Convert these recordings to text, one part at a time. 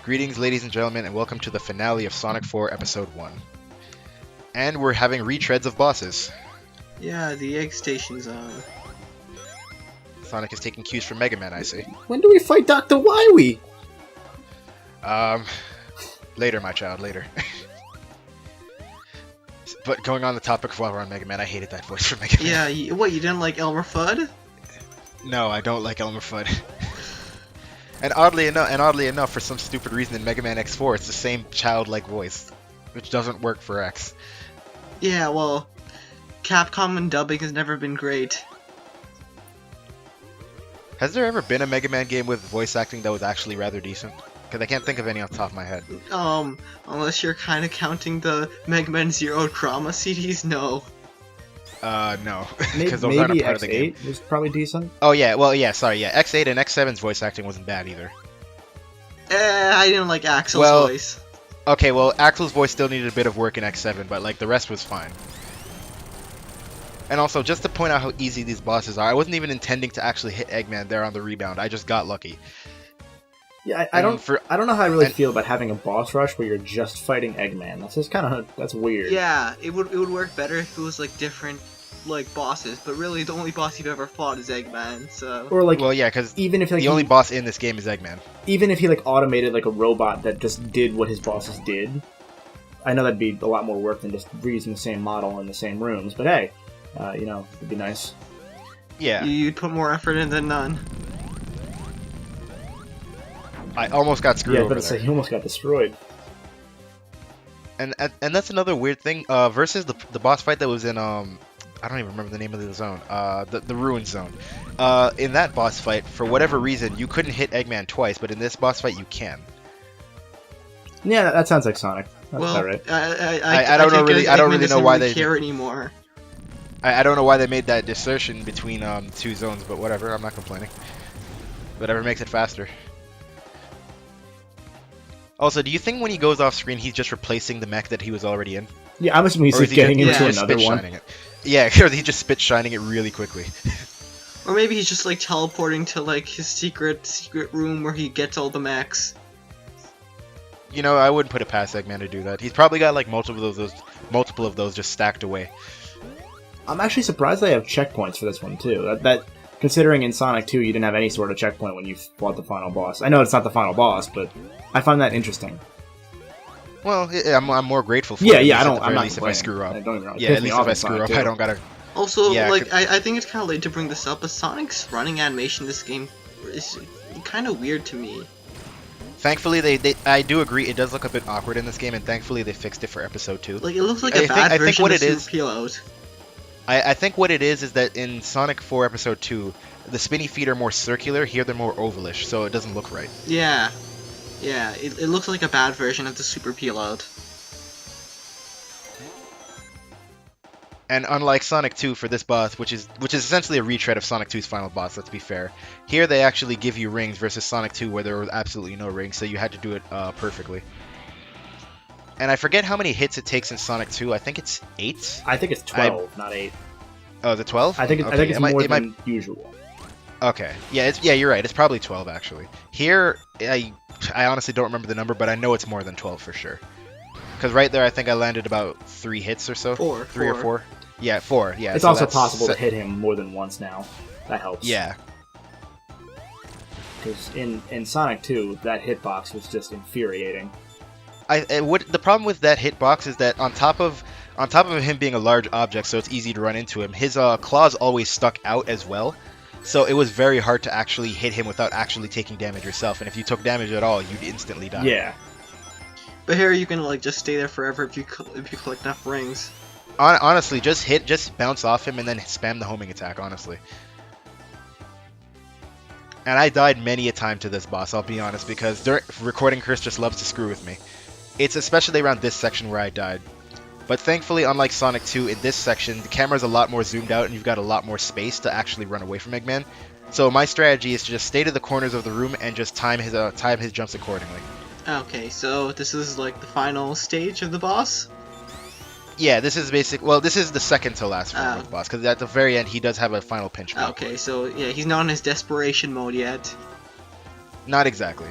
Greetings, ladies and gentlemen, and welcome to the finale of Sonic 4 Episode 1. And we're having retreads of bosses. Yeah, the egg station's on. Sonic is taking cues from Mega Man, I see. When do we fight Dr. Wily? Later, my child, later. But going on the topic of while we're on Mega Man, I hated that voice from Mega Man. Yeah, you didn't like Elmer Fudd? No, I don't like Elmer Fudd. And oddly enough, for some stupid reason in Mega Man X4, it's the same childlike voice, which doesn't work for X. Yeah, well, Capcom and dubbing has never been great. Has there ever been a Mega Man game with voice acting that was actually rather decent? Because I can't think of any off the top of my head. Unless you're kind of counting the Mega Man Zero Drama CDs, no. No. Because those aren't a Maybe part of the game. X8 was probably decent. Oh yeah, well yeah, sorry, yeah. X8 and X7's voice acting wasn't bad either. I didn't like Axel's voice. Okay, well, Axel's voice still needed a bit of work in X7, but like the rest was fine. And also, just to point out how easy these bosses are, I wasn't even intending to actually hit Eggman there on the rebound. I just got lucky. Yeah, I don't know how I really feel about having a boss rush where you're just fighting Eggman. That's just that's weird. Yeah, it would work better if it was like different like bosses, but really the only boss you've ever fought is Eggman. So Or like, well, yeah, because even if like, the only boss in this game is Eggman. Even if he like automated like a robot that just did what his bosses did, I know that'd be a lot more work than just reusing the same model in the same rooms. But hey, it'd be nice. Yeah, you'd put more effort in than none. I almost got screwed over there. He almost got destroyed. And that's another weird thing. Versus the boss fight that was in I don't even remember the name of the zone. The Ruin Zone. In that boss fight, for whatever reason, you couldn't hit Eggman twice, but in this boss fight, you can. Yeah, that sounds like Sonic. That's well, all right. I don't really know why they care anymore. I don't know why they made that dissertion between two zones, but whatever. I'm not complaining. Whatever makes it faster. Also, do you think when he goes off screen, he's just replacing the mech that he was already in? Yeah, I'm assuming he's getting into another one. It? Yeah, or he's just spit shining it really quickly. Or maybe he's just like teleporting to like his secret room where he gets all the mechs. You know, I wouldn't put it past Eggman to do that. He's probably got like multiple of those just stacked away. I'm actually surprised they have checkpoints for this one too. That considering in Sonic 2 you didn't have any sort of checkpoint when you fought the final boss. I know it's not the final boss, but I find that interesting. Well, I'm more grateful for it. Yeah, I'm not if I screw up. At least if I screw up, I don't gotta... Also, I think it's kind of late to bring this up, but Sonic's running animation in this game is kind of weird to me. Thankfully, I do agree, it does look a bit awkward in this game, and thankfully they fixed it for Episode 2. Like, it looks like a bad version of Super Pilot. I think what it is that in Sonic 4 Episode 2, the spinny feet are more circular, here they're more ovalish, so it doesn't look right. Yeah. Yeah, it looks like a bad version of the Super Pilot. And unlike Sonic 2 for this boss, which is essentially a retread of Sonic 2's final boss, let's be fair, here they actually give you rings versus Sonic 2 where there was absolutely no rings, so you had to do it perfectly. And I forget how many hits it takes in Sonic 2. I think it's 8? I think it's 12, not 8. Oh, is it 12? I think it's more than usual. Okay. Yeah, you're right. It's probably 12, actually. Here, I honestly don't remember the number, but I know it's more than 12 for sure. Because right there, I think I landed about 3 hits or so. 3 or 4. Yeah, 4. Yeah. It's also possible to hit him more than once now. That helps. Yeah. Because in Sonic 2, that hitbox was just infuriating. The problem with that hitbox is that on top of him being a large object, so it's easy to run into him, his claws always stuck out as well. So it was very hard to actually hit him without actually taking damage yourself, and if you took damage at all, you'd instantly die. Yeah. But here you can like just stay there forever if you collect enough rings. Honestly, just bounce off him and then spam the homing attack, honestly. And I died many a time to this boss, I'll be honest, because recording Chris just loves to screw with me. It's especially around this section where I died. But thankfully, unlike Sonic 2, in this section, the camera's a lot more zoomed out and you've got a lot more space to actually run away from Eggman. So my strategy is to just stay to the corners of the room and just time his jumps accordingly. Okay, so this is like the final stage of the boss? Yeah, this is this is the second to last form of the boss, because at the very end he does have a final pinch move. Okay, so yeah, he's not in his desperation mode yet. Not exactly.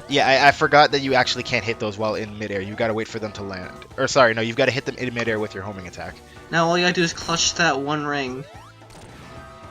Yeah, I forgot that you actually can't hit those while in midair. You gotta wait for them to land. Or sorry, no, you've got to hit them in midair with your homing attack. Now all you gotta do is clutch that one ring.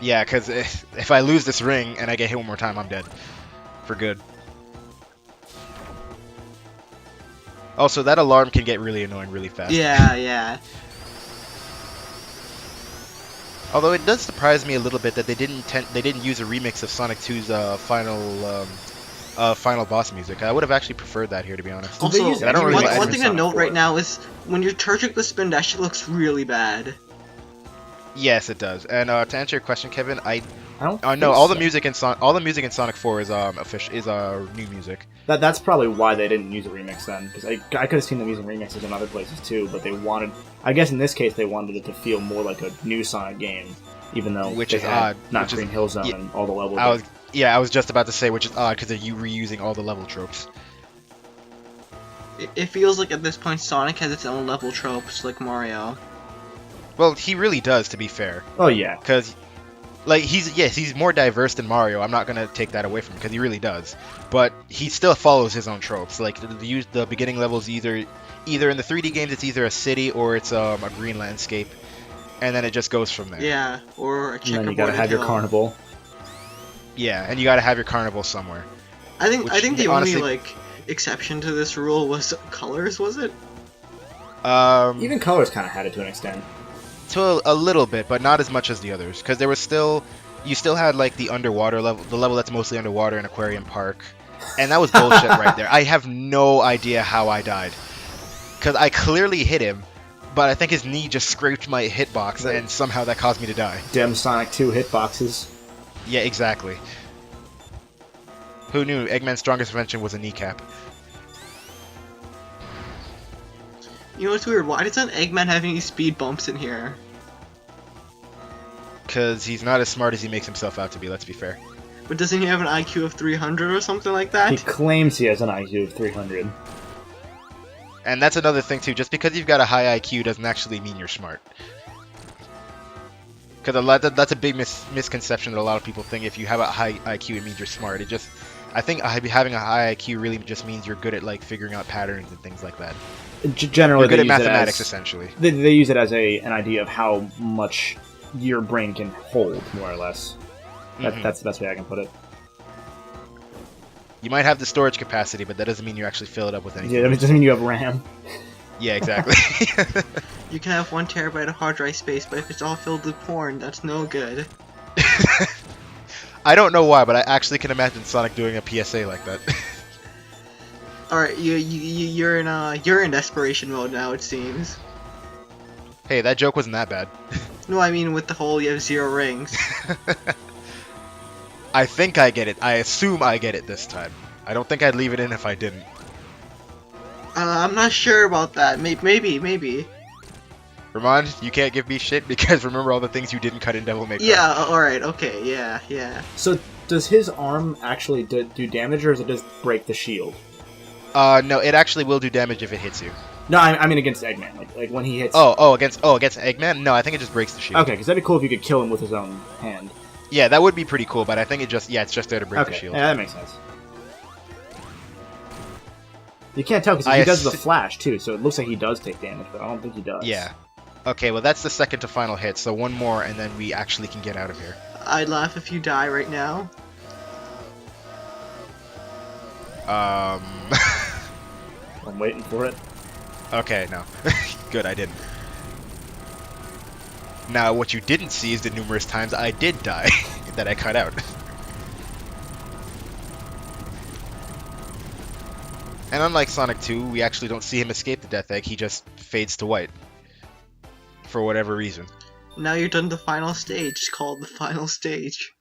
Yeah, because if I lose this ring and I get hit one more time, I'm dead. For good. Also, that alarm can get really annoying really fast. Yeah, yeah. Although it does surprise me a little bit that they didn't use a remix of Sonic 2's final boss music. I would have actually preferred that here, to be honest. Did they Also, use any really like one it thing in to note Sonic right 4? now is when you're charging the spin dash, it looks really bad. Yes, it does. And to answer your question, Kevin, I don't. no, think all the so. music in Sonic 4 is official new music. That's probably why they didn't use a remix then, because I could have seen them using remixes in other places too, but they wanted. I guess in this case they wanted it to feel more like a new Sonic game, even though Which they is had odd, not which is- Green Hill Zone yeah, and all the levels. I was just about to say, which is odd because they're reusing all the level tropes. It feels like at this point Sonic has its own level tropes, like Mario. Well, he really does, to be fair, Oh yeah, because like he's more diverse than Mario. I'm not gonna take that away from him because he really does, but he still follows his own tropes. Like the beginning levels either in the 3D games it's either a city or it's a green landscape, and then it just goes from there. Yeah, or a and then checkerboard you gotta have your hill. carnival. Yeah, and you gotta have your carnival somewhere. I think which, the honestly- only like exception to this rule was colors, was it? Even Colors kind of had it to an extent. To a little bit, but not as much as the others, because there was you still had like the underwater level, the level that's mostly underwater in Aquarium Park, and that was bullshit right there. I have no idea how I died, because I clearly hit him, but I think his knee just scraped my hitbox, Right. and somehow that caused me to die. Dem Sonic 2 hitboxes. Yeah, exactly. Who knew Eggman's strongest invention was a kneecap? You know what's weird? Why doesn't Eggman have any speed bumps in here? Because he's not as smart as he makes himself out to be, let's be fair. But doesn't he have an IQ of 300 or something like He that? claims he has an IQ of 300. And that's another thing too, just because you've got a high IQ doesn't actually mean you're smart. Because that's a big misconception that a lot of people think if you have a high IQ it means you're smart. I think having a high IQ really just means you're good at like figuring out patterns and things like that. Generally, You're good they at use it mathematics as- essentially. They use it as an idea of how much your brain can hold, more or less. Mhm. That's the best way I can put it. You might have the storage capacity, but that doesn't mean you actually fill it up with anything. Yeah, it doesn't mean you have RAM. Yeah, exactly. You can have 1 terabyte of hard drive space, but if it's all filled with porn, that's no good. I don't know why, but I actually can imagine Sonic doing a PSA like that. Alright, you're in desperation mode now, it seems. Hey, that joke wasn't that bad. No, I mean with the whole you have 0 rings. I think I get it. I assume I get it this time. I don't think I'd leave it in if I didn't. I'm not sure about that. Maybe. Ramon, you can't give me shit because remember all the things you didn't cut in Devil May Cry. Yeah, alright, okay, yeah. So, does his arm actually do damage, or does it just break the shield? No, it actually will do damage if it hits you. No, I mean against Eggman. Like when he hits. Against Eggman? No, I think it just breaks the shield. Okay, because that'd be cool if you could kill him with his own hand. Yeah, that would be pretty cool, but I think it's just there to break the Okay, shield. yeah, that makes sense. You can't tell because I he does the assu- flash too, so it looks like he does take damage, but I don't think he does. Yeah. Okay, well that's the second to final hit, so one more and then we actually can get out of here. I'd laugh if you die right now. I'm waiting for it. Okay, no. Good, I didn't. Now, what you didn't see is the numerous times I did die that I cut out. And unlike Sonic 2, we actually don't see him escape the Death Egg, he just fades to white. For whatever reason. Now you're done the final stage. It's called the final stage.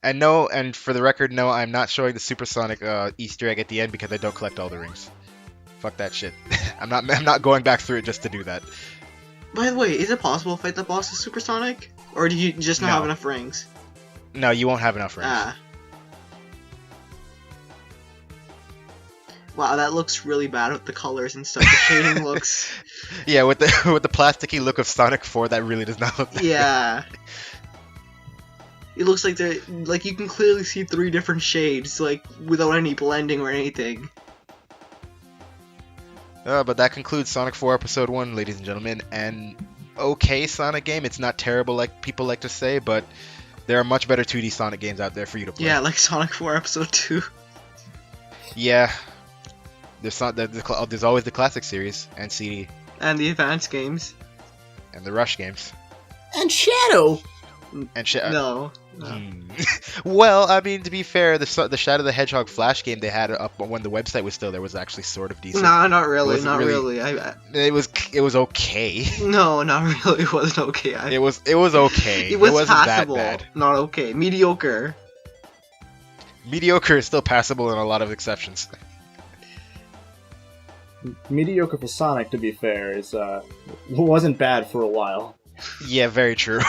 And no, and for the record, no, I'm not showing the Supersonic Easter egg at the end because I don't collect all the rings. Fuck that shit. I'm not going back through it just to do that. By the way, is it possible to fight the boss with Supersonic? Or do you just not No. have enough rings? No, you won't have enough rings. Ah. Wow, that looks really bad with the colors and stuff. The shading looks... Yeah, with the plasticky look of Sonic 4, that really does not look that Yeah. It looks like they're like you can clearly see 3 different shades, like without any blending or anything. But that concludes Sonic 4 Episode 1, ladies and gentlemen. An okay Sonic game. It's not terrible like people like to say, but there are much better 2D Sonic games out there for you to play. Yeah, like Sonic 4 Episode 2. Yeah. There's always the classic series and CD And the advanced games. and the Rush games And Shadow. and shit. No. Well, I mean, to be fair, the Shadow the Hedgehog Flash game they had up when the website was still there was actually sort of decent. Nah, not really, wasn't not really- really. It was okay. No, not really. It wasn't okay. It was okay. It was wasn't passable, that bad. not okay. Mediocre. Mediocre is still passable in a lot of exceptions. Mediocre for Sonic, to be fair, is wasn't bad for a while. Yeah, very true.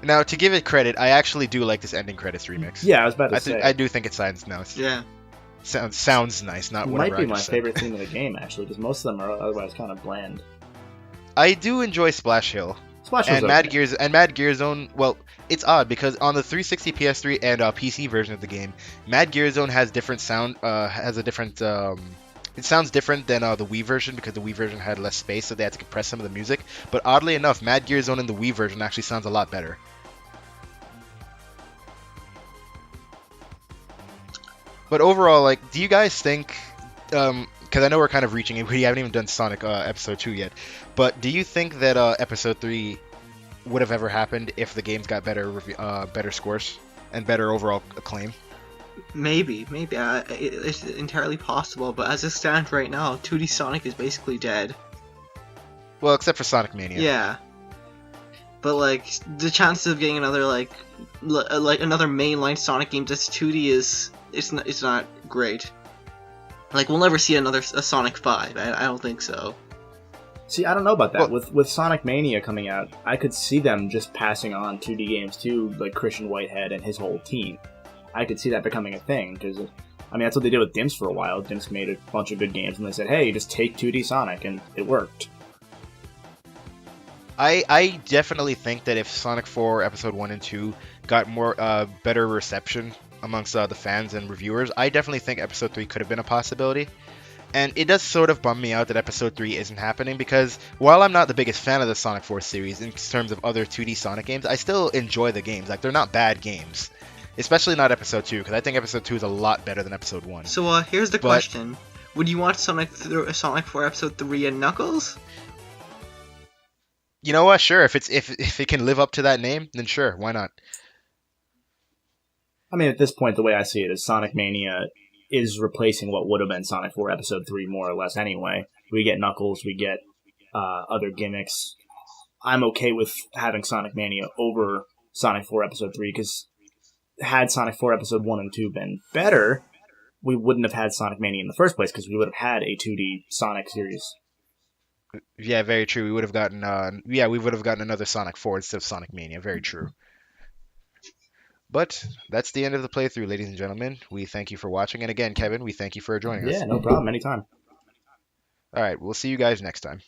Now, to give it credit, I actually do like this ending credits remix. Yeah, I was about to say. I do think it sounds nice. Yeah. Sounds nice, not It whatever might be I my just said. favorite theme of the game, actually, because most of them are otherwise kind of bland. I do enjoy Splash Hill. Splash And was Mad okay. Gears and Mad Gear Zone. Well, it's odd because on the 360, PS3, and PC version of the game, Mad Gear Zone has different sound. Has a different. It sounds different than the Wii version because the Wii version had less space, so they had to compress some of the music. But oddly enough, Mad Gear Zone in the Wii version actually sounds a lot better. But overall, like, do you guys think? Because I know we're kind of reaching it. We haven't even done Sonic Episode 2 yet. But do you think that Episode 3 would have ever happened if the games got better scores and better overall acclaim? Maybe. It's entirely possible, but as it stands right now, 2D Sonic is basically dead. Well, except for Sonic Mania. Yeah. But like the chances of getting another like another mainline Sonic game that's 2D is it's not great. Like we'll never see a Sonic 5. I don't think so. See, I don't know about that. Well- With Sonic Mania coming out, I could see them just passing on 2D games to like Christian Whitehead and his whole team. I could see that becoming a thing because, I mean, that's what they did with Dimps for a while. Dimps made a bunch of good games, and they said, "Hey, just take 2D Sonic," and it worked. I definitely think that if Sonic 4 Episode 1 and 2 got more better reception amongst the fans and reviewers, I definitely think Episode 3 could have been a possibility. And it does sort of bum me out that Episode 3 isn't happening because while I'm not the biggest fan of the Sonic 4 series in terms of other 2D Sonic games, I still enjoy the games. Like, they're not bad games. Especially not Episode 2, because I think Episode 2 is a lot better than Episode 1. So here's the question: would you want Sonic 4 Episode 3 and Knuckles? You know what? Sure. If it can live up to that name, then sure. Why not? I mean, at this point, the way I see it is Sonic Mania is replacing what would have been Sonic 4 Episode 3 more or less anyway. We get Knuckles, we get other gimmicks. I'm okay with having Sonic Mania over Sonic 4 Episode 3 because had Sonic 4 Episode 1 and 2 been better, we wouldn't have had Sonic Mania in the first place because we would have had a 2D Sonic series. Yeah, very true. We would have gotten another Sonic 4 instead of Sonic Mania. Very true. But that's the end of the playthrough, ladies and gentlemen. We thank you for watching, and again, Kevin, we thank you for joining us. Yeah, no problem. Anytime. All right, we'll see you guys next time.